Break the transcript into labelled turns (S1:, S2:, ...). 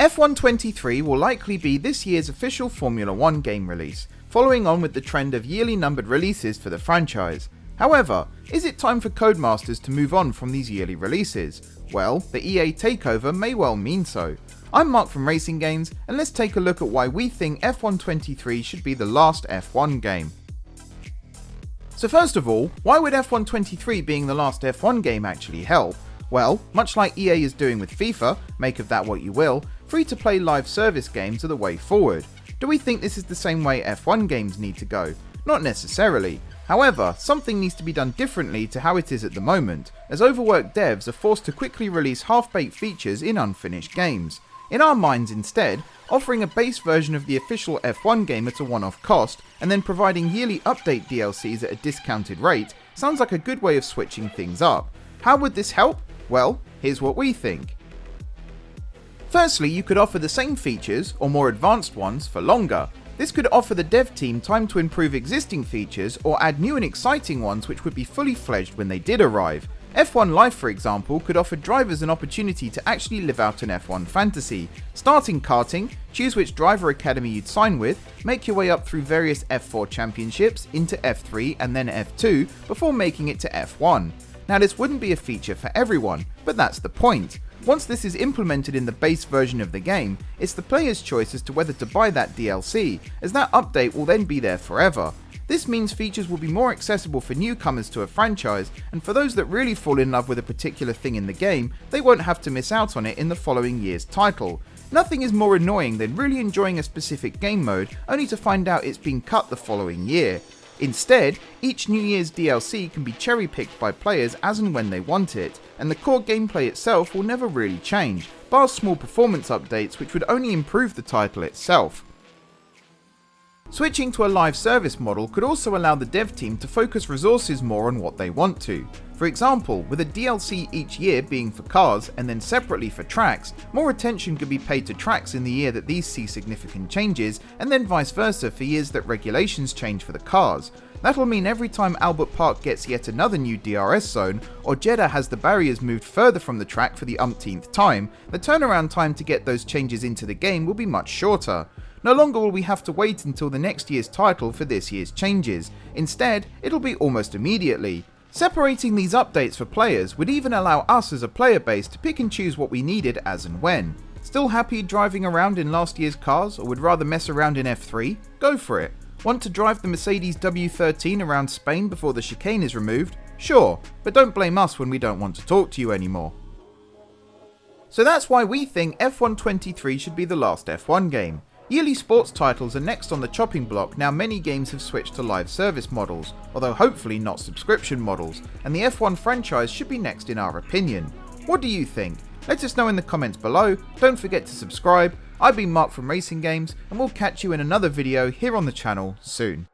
S1: F1 23 will likely be this year's official Formula 1 game release, following on with the trend of yearly numbered releases for the franchise. However, is it time for Codemasters to move on from these yearly releases? Well, the EA takeover may well mean so. I'm Mark from RacingGames, and let's take a look at why we think F1 23 should be the last F1 game. So first of all, why would F1 23 being the last F1 game actually help? Well, much like EA is doing with FIFA, make of that what you will, free-to-play live service games are the way forward. Do we think this is the same way F1 games need to go? Not necessarily. However, something needs to be done differently to how it is at the moment, as overworked devs are forced to quickly release half-baked features in unfinished games. In our minds instead, offering a base version of the official F1 game at a one-off cost, and then providing yearly update DLCs at a discounted rate, sounds like a good way of switching things up. How would this help? Well, here's what we think. Firstly, you could offer the same features, or more advanced ones, for longer. This could offer the dev team time to improve existing features or add new and exciting ones which would be fully fledged when they did arrive. F1 Live, for example, could offer drivers an opportunity to actually live out an F1 fantasy. Start in karting, choose which driver academy you'd sign with, make your way up through various F4 championships, into F3 and then F2 before making it to F1. Now this wouldn't be a feature for everyone, but that's the point. Once this is implemented in the base version of the game, it's the player's choice as to whether to buy that DLC, as that update will then be there forever. This means features will be more accessible for newcomers to a franchise, and for those that really fall in love with a particular thing in the game, they won't have to miss out on it in the following year's title. Nothing is more annoying than really enjoying a specific game mode only to find out it's been cut the following year. Instead, each New Year's DLC can be cherry-picked by players as and when they want it, and the core gameplay itself will never really change, bar small performance updates which would only improve the title itself. Switching to a live service model could also allow the dev team to focus resources more on what they want to. For example, with a DLC each year being for cars and then separately for tracks, more attention could be paid to tracks in the year that these see significant changes, and then vice versa for years that regulations change for the cars. That'll mean every time Albert Park gets yet another new DRS zone, or Jeddah has the barriers moved further from the track for the umpteenth time, the turnaround time to get those changes into the game will be much shorter. No longer will we have to wait until the next year's title for this year's changes. Instead, it'll be almost immediately. Separating these updates for players would even allow us as a player base to pick and choose what we needed as and when. Still happy driving around in last year's cars, or would rather mess around in F3? Go for it. Want to drive the Mercedes W13 around Spain before the chicane is removed? Sure, but don't blame us when we don't want to talk to you anymore. So that's why we think F1 23 should be the last F1 game. Yearly sports titles are next on the chopping block now many games have switched to live service models, although hopefully not subscription models, and the F1 franchise should be next in our opinion. What do you think? Let us know in the comments below, don't forget to subscribe. I've been Mark from RacingGames, and we'll catch you in another video here on the channel soon.